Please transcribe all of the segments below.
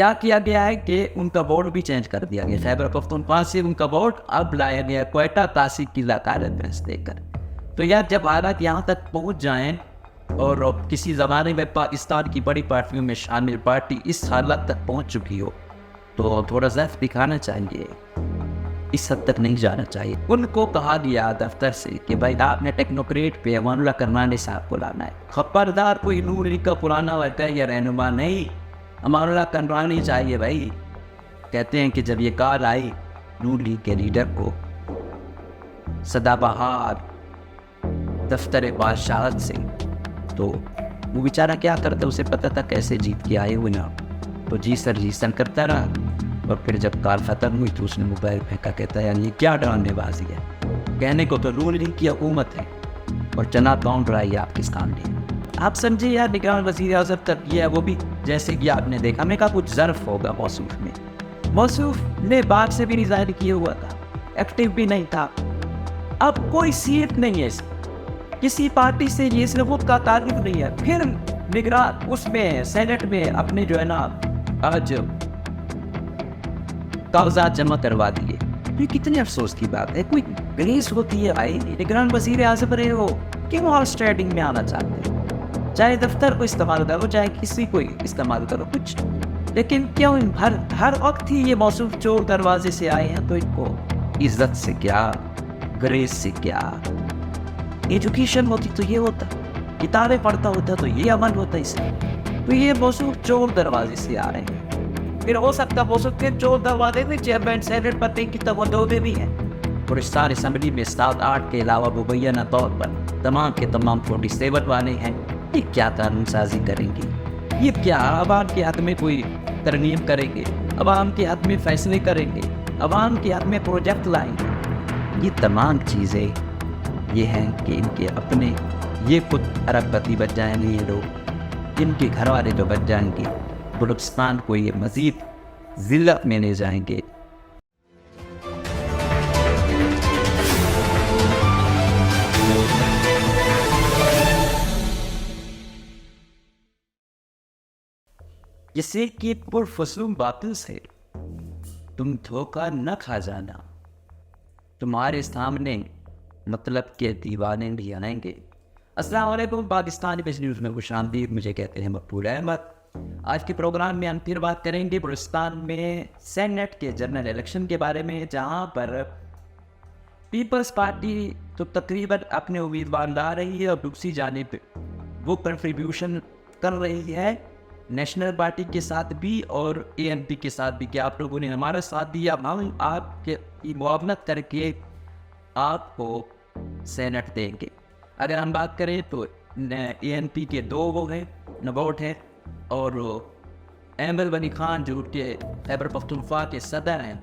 کیا کیا گیا ہے کہ ان کا بورڈ بھی چینج کر دیا گیا. خیبر پختونخوا سے ان کا بورڈ اب لایا گیا کوئٹہ تاسی کی قلعہ دے کر. تو یار جب حالات یہاں تک پہنچ جائیں اور کسی زمانے میں پاکستان کی بڑی پارٹیوں میں شامل پارٹی اس حالت تک پہنچ چکی ہو تو تھوڑا ضعف دکھانا چاہیے, اس حد تک نہیں جانا چاہیے. ان کو کہا گیا دفتر سے کہ بھائی آپ نے ٹیکنوکریٹ پہ امان اللہ کرنانی صاحب کو لانا ہے. خبردار کوئی نور لیگ کا پرانا ہوتا ہے یا رہنما نہیں, امان اللہ کرنانی چاہیے بھائی. کہتے ہیں کہ جب یہ کال آئی نور لیگ کے لیڈر کو سدا بہار دفتر بادشاہت سے, تو وہ بیچارہ کیا کرتا, اسے پتہ تھا کیسے جیت کے آئے ہوئے نا, تو جی سر کرتا رہا. اور پھر جب کال ختم ہوئی تو اس نے موبائل پھینکا, کہتا ہے یار یہ کیا ڈرانے بازی ہے, کہنے کو تو نور لیگ کی حکومت ہے اور چنا کاؤنٹ رہا ہے آپ کس کام لیے. آپ سمجھے یار نگران وزیر اعظم تک کیا ہے وہ بھی جیسے کہ آپ نے دیکھا. میں کہا کچھ ظرف ہوگا موصوف میں, موصوف نے بات سے بھی نہیں ظاہر کیا ہوا تھا, ایکٹیو بھی نہیں تھا. اب کوئی سیٹ نہیں ہے کسی پارٹی سے, یہ صرف خود کا تعلق نہیں ہے. پھر نگران اس میں سینٹ میں اپنے جو ہے نا آج کاغذات جمع کروا دیے. یہ کتنے افسوس کی بات ہے. کوئی گریس ہوتی ہے بھائی, نگران وزیر اعظم رہے ہو, کیوں ہارس ٹریڈنگ میں آنا چاہتے ہیں؟ چاہے دفتر کو استعمال کرو چاہے کسی کو استعمال کرو کچھ, لیکن کیوں ہر وقت ہی یہ موصوف چور دروازے سے آئے ہیں, تو ان کو عزت سے کیا, گریس سے کیا. ایجوکیشن ہوتی تو یہ ہوتا, کتابیں پڑھتا ہوتا تو یہ عمل ہوتا اس میں. تو یہ موصوف چور دروازے سے آ رہے ہیں. پھر ہو سکتا موصوف کے چور دروازے میں چیئرمین سینٹ پتے کی تودے بھی ہیں. پرستان اسمبلی میں 7-8 کے علاوہ مبینہ طور پر تمام کے تمام 47 والے ہیں. یہ کیا قانون سازی کریں گے, یہ کیا عوام کے حق میں کوئی ترمیم کریں گے, عوام کے حق میں فیصلے کریں گے, عوام کے حق میں پروجیکٹ لائیں گے. یہ تمام چیزیں یہ ہیں کہ ان کے اپنے یہ خود ارب پتی بچ جائیں گے, یہ لوگ ان کے گھر والے جو بچ جائیں گے, بلوچستان کو یہ مزید ذلت میں لے جائیں گے. جسے کہ پرفسوم باتوں سے تم دھوکہ نہ کھا جانا, تمہارے سامنے مطلب کے دیوانے بھی آئیں گے. السلام علیکم, پاکستانی پیش نیوز میں خوش آمدید. مجھے کہتے ہیں مقبول احمد. آج کے پروگرام میں ہم پھر بات کریں گے بلوچستان میں سینٹ کے جنرل الیکشن کے بارے میں, جہاں پر پیپلز پارٹی تو تقریباً اپنے امیدوار لا رہی ہے اور دوسری جانب وہ کنٹریبیوشن کر رہی ہے نیشنل پارٹی کے ساتھ بھی اور ANP کے ساتھ بھی, کہ آپ لوگوں نے ہمارا ساتھ دیا, ہم آپ کے معاونت کر کے آپ کو سینٹ دیں گے. اگر ہم بات کریں تو ANP کے 2 وہ ہیں ووٹ ہیں, اور احمد غنی خان جو کہ خیبر پختونخوا کے صدر ہیں,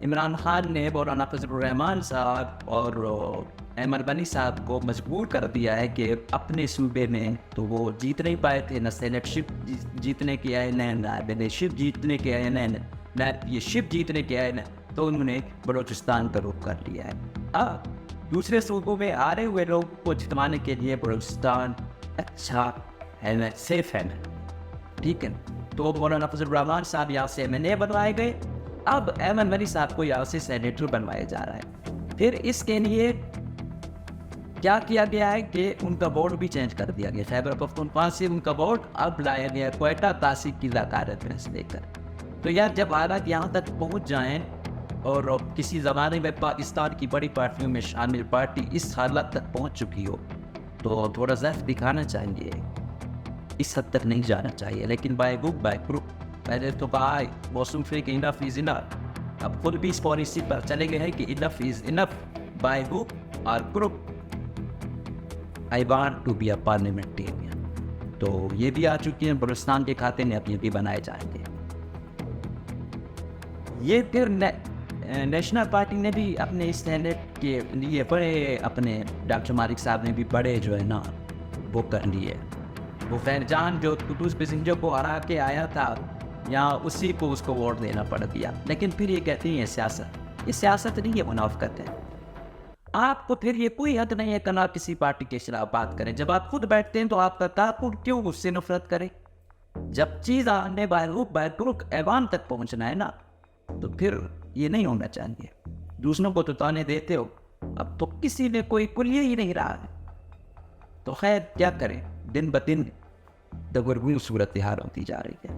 عمران خان نے مولانا فضل الرحمان صاحب اور احمد غنی صاحب کو مجبور کر دیا ہے کہ اپنے صوبے میں تو وہ جیت نہیں پائے تھے, نہ سینٹ شپ جیتنے کے آئے, نہ شپ جیتنے کے آئے, نہ یہ شپ جیتنے کے آئے, تو انہوں نے بلوچستان کا رخ کر لیا ہے. دوسرے صوبوں میں آ رہے ہوئے لوگوں کو جتوانے کے لیے بلوچستان اچھا ہے نا, سیف ہے نا, ٹھیک ہے. تو مولانا فضل الرحمان صاحب یہاں سے MNA بنوائے گئے, اب احمد غنی صاحب کو یہاں سے سینیٹر بنوایا جا رہا ہے. پھر اس کے لیے کیا کیا گیا ہے کہ ان کا بورڈ بھی چینج کر دیا گیا. خیبر پختونخوا سے ان کا بورڈ اب لایا گیا کوئٹہ تاسی کی قلعہ دے کر. تو یار جب حالات یہاں تک پہنچ جائیں اور کسی زمانے میں پاکستان کی بڑی پارٹیوں میں شامل پارٹی اس حالت تک پہنچ چکی ہو تو تھوڑا ضعف دکھانا چاہیے, اس حد تک نہیں جانا چاہیے. لیکن بائی بک بائی گروپ, پہلے تو بائی موسم فی کہ انف از انف, اب خود بھی اس پالیسی پر چلے گئے ہیں کہ انف از انف بائی بک اور group. I want to be a parliamentarian, تو یہ بھی آ چکی ہیں بلوچستان کے کھاتے میں, اپنے بھی بنائے جائیں گے. یہ پھر نیشنل پارٹی نے بھی اپنے اس سینٹ کے لیے بڑے, اپنے ڈاکٹر مالک صاحب نے بھی بڑے جو ہے نا وہ کر لیے. وہ فیر جان جو قدوس پیسنجر کو ہرا کے آیا تھا یہاں, اسی کو اس کو ووٹ دینا پڑ گیا. لیکن پھر یہ کہتے ہیں یہ سیاست نہیں, یہ منافقت ہے. آپ کو پھر یہ کوئی حق نہیں ہے کہ آپ کسی پارٹی کے خلاف بات کریں. جب آپ خود بیٹھتے ہیں تو آپ کا تعاقب کیوں اس سے نفرت کریں, جب چیز آنے بیرک ایوان تک پہنچنا ہے نا تو پھر یہ نہیں ہونا چاہیے. دوسروں کو تو تانے دیتے ہو, اب تو کسی نے کوئی کلیہ ہی نہیں رہا ہے. تو خیر کیا کریں, دن بدن دگرگون صورتحال ہوتی جا رہی ہے.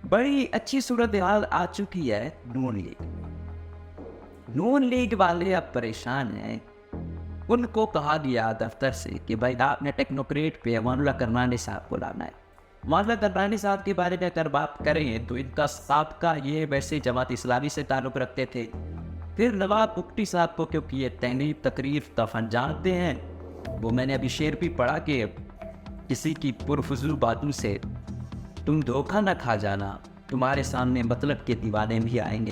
بڑی اچھی صورتحال آ چکی ہے نون لیگ. نون لیگ والے اب پریشان ہیں. ان کو کہا گیا دفتر سے کہ بھائی آپ نے ٹیکنوکریٹ پہ امان اللہ کرنانی صاحب کو لانا ہے. امان اللہ کرنانی صاحب کے بارے میں اگر بات کریں تو ان کا سابقہ یہ ویسے جماعت اسلامی سے تعلق رکھتے تھے. پھر نواب بگٹی صاحب کو کیونکہ یہ تہذیب تقریب دفن جانتے ہیں, وہ میں نے ابھی شعر بھی پڑھا کہ کسی کی پرفضول باتوں سے تم دھوکہ نہ کھا جانا, تمہارے سامنے مطلب کے دیوانے بھی آئیں گے.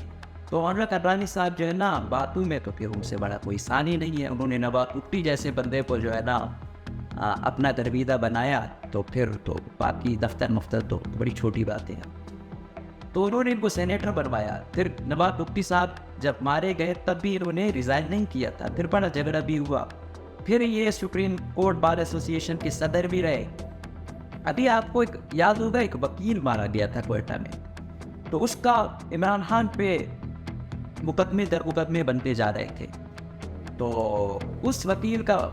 تو امان اللہ کرنانی صاحب جو ہے نا باتوں میں تو پھر ان سے بڑا کوئی ثانی نہیں ہے. انہوں نے نواب بگٹی جیسے بندے کو جو ہے نا اپنا درویدہ بنایا تو پھر تو باقی دفتر مفتر تو بڑی چھوٹی باتیں ہیں. تو انہوں نے ان کو سینیٹر بنوایا. پھر نواب بگٹی صاحب جب مارے گئے تب بھی انہوں نے ریزائن نہیں کیا تھا. پھر بڑا جھگڑا بھی ہوا. پھر یہ سپریم کورٹ بار ایسوسی ایشن کے صدر بھی رہے. ابھی آپ کو ایک یاد ہوگا ایک وکیل مارا گیا تھا کوئٹہ میں, تو اس کا عمران خان پہ مقدمے در مقدمے بنتے جا رہے تھے. تو اس وکیل کا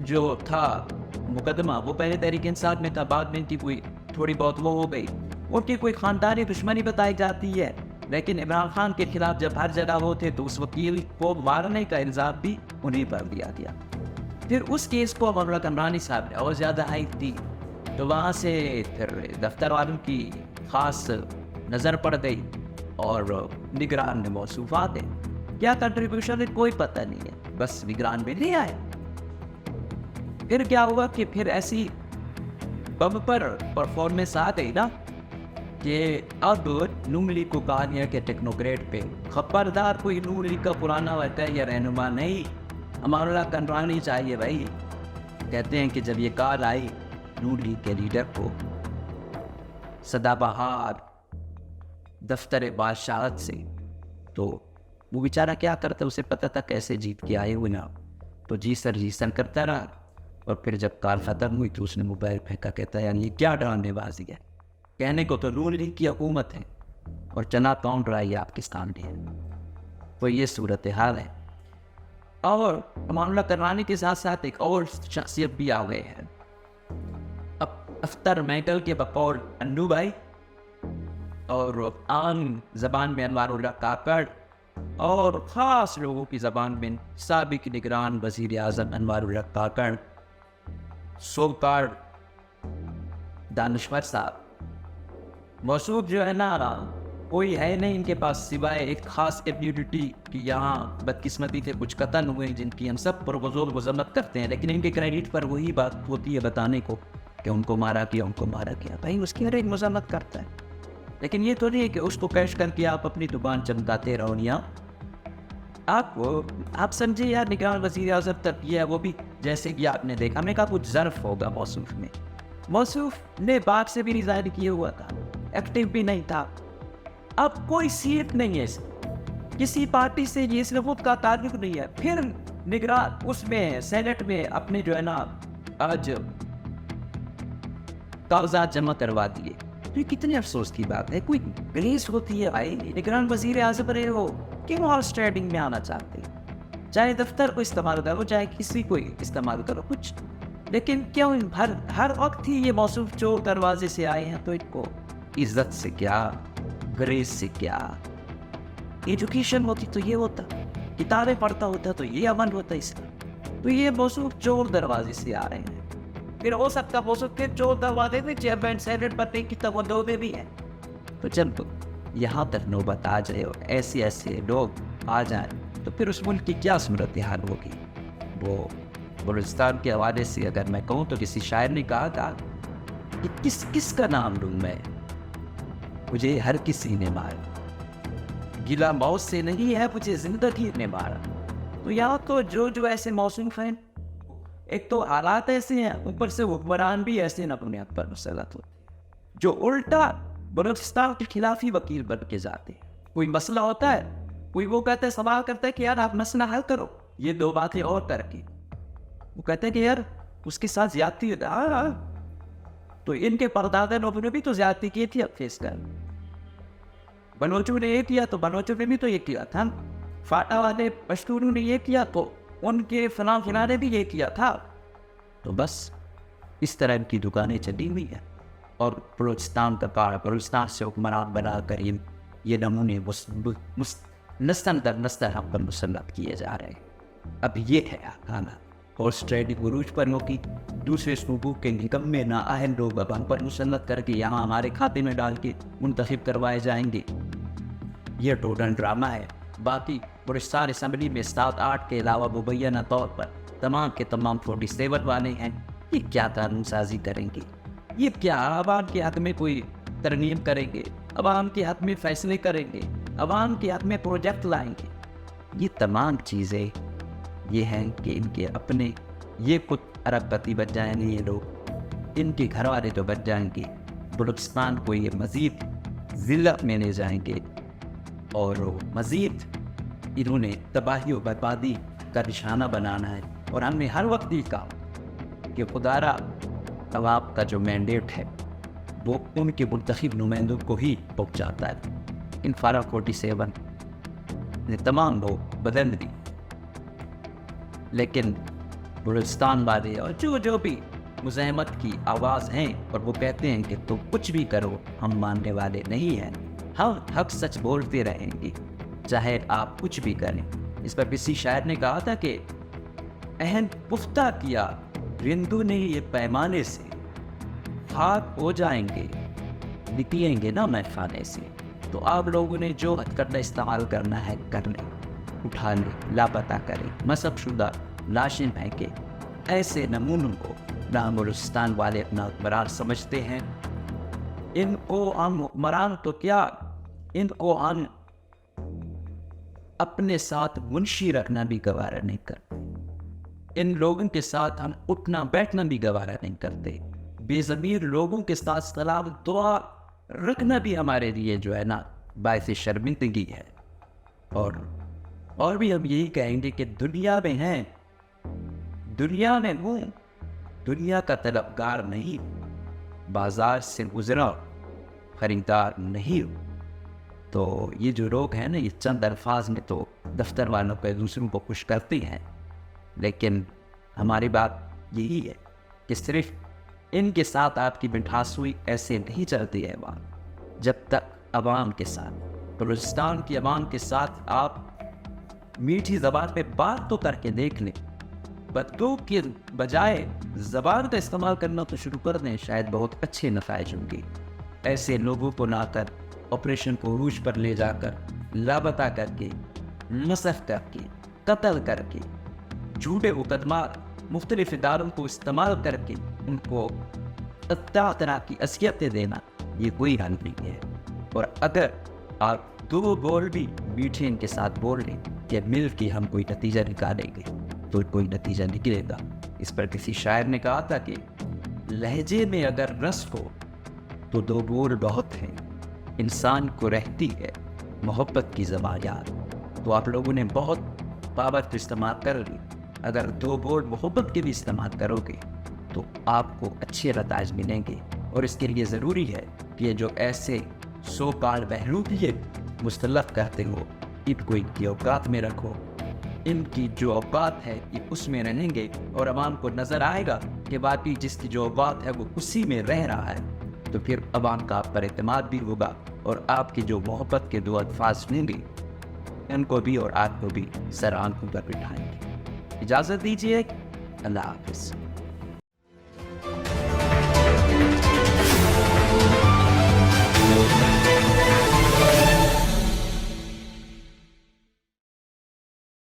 جو تھا مقدمہ وہ پہلے تحریک انصاف میں تھا, بعد میں ان کی کوئی تھوڑی بہت وہ ہو گئی. ان کی کوئی خاندانی دشمنی بتائی جاتی ہے, لیکن عمران خان کے خلاف جب ہر جگہ ہوتے تو اس وکیل کو مارنے کا الزام بھی انہیں پر دیا گیا. پھر اس کیس کو امان اللہ کرنانی صاحب نے اور زیادہ ہائپ دی, تو وہاں سے پھر دفتر والوں کی خاص نظر پڑ گئی اور نگران نے موصوفات ہیں. کیا کنٹریبیوشن ہے کوئی پتہ نہیں ہے, بس نگران میں نہیں آئے. پھر کیا ہوا کہ پھر ایسی بم پر پرفارمنس آ گئی نا کہ اب نون لیگ کو کہا گیا کہ ٹیکنوکریٹ پہ خبردار کوئی نون لیگ کا پرانا ہوتا ہے یا رہنما نہیں, امان اللہ کرنانی چاہیے بھائی. کہتے ہیں کہ جب یہ کال آئی نون لیگ کے لیڈر کو سدا بہار دفتر بادشاہت سے, تو وہ بیچارہ کیا کرتا, اسے پتہ تھا کیسے جیت کے آئے ہوئے نا, تو جی سر کرتا رہا. اور پھر جب کال ختم ہوئی تو اس نے موبائل پھینکا, کہتا ہے یعنی یہ کیا ڈرامے بازی ہے, کہنے کو تو نون لیگ کی حکومت ہے اور چنا کون رہا آپ کے سامنے ہے. تو یہ صورتحال ہے. اور امان اللہ کرنانی کے ساتھ ساتھ ایک اور شخصیت بھی آ گئے ہیں, اب اختر میکل کے بقول انو بھائی, اور عام زبان میں انوار اللہ کاکڑ, اور خاص لوگوں کی زبان میں سابق نگران وزیر اعظم انوار اللہ کاکڑ, سوکار دانشور صاحب. موصوف جو ہے نا کوئی ہے نہیں ان کے پاس سوائے ایک خاص کمیونٹی کی یہاں بدقسمتی سے کچھ قتل ہوئے جن کی ہم سب پر بزرگ مذمت کرتے ہیں, لیکن ان کے کریڈٹ پر وہی بات ہوتی ہے بتانے کو کہ ان کو مارا کیا. بھائی اس کی ہر ایک مذمت کرتا ہے, لیکن یہ تو نہیں ہے کہ اس کو کیش کر کے آپ اپنی دکان چمکاتے رہو. یا آپ سمجھے یار نگران وزیر اعظم تک یہ ہے, وہ بھی جیسے کہ آپ نے دیکھا, ہمیں کہا کچھ ظرف ہوگا موصوف میں. موصوف نے باپ سے بھی ریزائن کیا ہوا تھا, ایکٹیو بھی نہیں تھا. اب کوئی سیٹ نہیں ہے کسی پارٹی سے, یہ اس وقت کا تعلق نہیں ہے. پھر نگران اس میں سینٹ میں اپنے جو ہے نا آج کاغذات جمع کروا دیے. تو یہ کتنے افسوس کی بات ہے. کوئی گریس ہوتی ہے بھائی, نگران وزیر اعظم رہے ہو, کیوں ہاؤس ٹریڈنگ میں آنا چاہتے ہیں؟ چاہے دفتر کو استعمال کرو, چاہے کسی کو استعمال کرو کچھ, لیکن کیوں ہر وقت ہی یہ موصوف چور دروازے سے آئے ہیں؟ تو ان کو عزت سے کیا, گریس سے کیا. ایجوکیشن ہوتی تو یہ ہوتا, کتابیں پڑھتا ہوتا تو یہ عمل ہوتا اس کا. تو یہ موصوف چور دروازے سے آ رہے ہیں. پھر ہو سکتا موصوف پھر چور دروازے سے چیئرمین سینٹ بننے کی توقع میں بھی ہے. تو جب یہاں تک نوبت آ جائے اور ایسے لوگ آ جائیں تو پھر اس ملک کی کیا صورتحال ہوگی. وہ بلوچستان کے حوالے سے اگر میں کہوں تو کسی شاعر نے کہا تھا کہ کس کا نام لوں میں, مجھے ہر کسی نے مارا, گلا موت سے نہیں ہے مجھے زندگی نے مارا. تو یہاں تو جو ایسے موصوف ہیں, ایک تو حالات ایسے ہیں, اوپر سے حکمران بھی ایسے نہ بنیاد پر مسلط ہوتے ہیں جو الٹا بلوچستان کے خلاف ہی وکیل بن کے جاتے ہیں. کوئی مسئلہ ہوتا ہے, کوئی وہ کہتا ہے, سوال کرتا ہے کہ یار آپ مسئلہ حل کرو, یہ دو باتیں اور کر کے وہ کہتے ہیں کہ یار اس کے ساتھ زیادتی ہوتا ہے. تو ان کے پردادا لوگوں نے بھی تو زیادتی کی تھی اب فیس کر. بلوچوں نے یہ کیا تو بلوچوں نے بھی تو یہ کیا تھا. فاٹا والے پشتونوں نے یہ کیا تو ان کے فلاں فلاں نے بھی یہ کیا تھا. تو بس اس طرح ان کی دکانیں چلی ہوئی ہیں. اور بلوچستان کا کار بلوچستان سے حکمران بنا کر یہ نمونے نسل در نسل ہم پر مسلط کیے جا رہے ہیں. اب یہ ہے کھانا ہارس ٹریڈنگ عروج پر ہوگی. دوسرے صوبوں کے نکمے نااہل لوگ اب ہم پر مسلط کر کے یہاں ہمارے کھاتے میں ڈال کے منتخب کروائے جائیں گے. یہ ٹوٹل ڈرامہ ہے. باقی بلوچستان اسمبلی میں 7-8 کے علاوہ مبینہ طور پر تمام کے تمام 47 والے ہیں. یہ کیا قانون سازی کریں گے؟ یہ کیا عوام کے حق میں کوئی ترمیم کریں گے؟ عوام کے حق میں فیصلے کریں گے؟ عوام کے حق میں پروجیکٹ لائیں گے؟ یہ تمام چیزیں یہ ہیں کہ ان کے اپنے یہ خود ارب پتی بچ جائیں گے. یہ لوگ ان کے گھر والے تو بچ جائیں گے. بلوچستان کو یہ مزید ذلت میں لے جائیں گے اور مزید انہوں نے تباہی و بربادی کا نشانہ بنانا ہے. اور ہم نے ہر وقت یہ کہا کہ خدارا عوام کا جو مینڈیٹ ہے وہ ان کے منتخب نمائندوں کو ہی پہنچاتا ہے. ان فارا 47 نے تمام لوگ بدل دی. لیکن بلوچستان والے اور جو بھی مزاحمت کی آواز ہیں اور وہ کہتے ہیں کہ تم کچھ بھی کرو ہم ماننے والے نہیں ہیں. ہم حق سچ بولتے رہیں گے چاہے آپ کچھ بھی کریں. اس پر کسی شاعر نے کہا تھا کہ اہم پختہ کیا رندو نے یہ پیمانے سے خاک ہو جائیں گے نکلیں گے نہ میخانے سے. تو آپ لوگوں نے جو ہتھکرا استعمال کرنا ہے کر لیں. اٹھا لیں، لاپتہ کریں، مذہب شدہ لاشیں پھینکیں. ایسے نمونوں کو نہ بلوچستان والے اپنا حکمران سمجھتے ہیں. ان کو ہم حکمران تو کیا، ان کو ہم اپنے ساتھ منشی رکھنا بھی گوارا نہیں کرتے. ان لوگوں کے ساتھ ہم اٹھنا بیٹھنا بھی گوارا نہیں کرتے. بے ضمیر لوگوں کے ساتھ سلام دعا رکھنا بھی ہمارے لیے جو ہے نا باعث شرمندگی ہے. اور بھی ہم یہی کہیں گے کہ دنیا میں ہیں، دنیا میں ہوں، دنیا کا طلبگار نہیں، بازار سے گزرا خریدار نہیں ہوں. تو یہ جو لوگ ہیں نا یہ چند الفاظ میں تو دفتر والوں کو دوسروں کو خوش کرتے ہیں. لیکن ہماری بات یہی ہے کہ صرف ان کے ساتھ آپ کی مٹھاس ہوئی ایسے نہیں چلتی ہے عوام. جب تک عوام کے ساتھ بلوچستان کی عوام کے ساتھ آپ میٹھی زبان پہ بات تو کر کے دیکھ لیں. بدو کے بجائے زبان کا استعمال کرنا تو شروع کر دیں، شاید بہت اچھے نتائج ہوں گے. ایسے لوگوں کو لا کر آپریشن کو عروج پر لے جا کر لاپتہ کر کے نصف کر کے قتل کر کے جھوٹے مقدمات مختلف اداروں کو استعمال کر کے ان کو طرح کی اذیتیں دینا یہ کوئی حل نہیں ہے. اور اگر آپ 2 بول بھی میٹھے ان کے ساتھ بول لیں کہ مل کے ہم کوئی نتیجہ نکالیں گے تو کوئی نتیجہ نکلے گا. اس پر کسی شاعر نے کہا تھا کہ لہجے میں اگر رس ہو تو 2 بول بہت ہیں، انسان کو رہتی ہے محبت کی زبان یاد. تو آپ لوگوں نے بہت پابند استعمال کر لی. اگر 2 بول محبت کے بھی استعمال کرو گے تو آپ کو اچھے نتائج ملیں گے. اور اس کے لیے ضروری ہے کہ یہ جو ایسے سو کال بہلولیے مسلط کرتے ہو ان کو ان کی اوقات میں رکھو. ان کی جو اوقات ہے یہ اس میں رہیں گے اور عوام کو نظر آئے گا کہ باقی جس کی جو اوقات ہے وہ اسی میں رہ رہا ہے. تو پھر عوام کا آپ پر اعتماد بھی ہوگا اور آپ کی جو محبت کے 2 الفاظ سنیں گے ان کو بھی اور آپ کو بھی سر آنکھوں پر بٹھائیں گے. اجازت دیجیے. اللہ حافظ.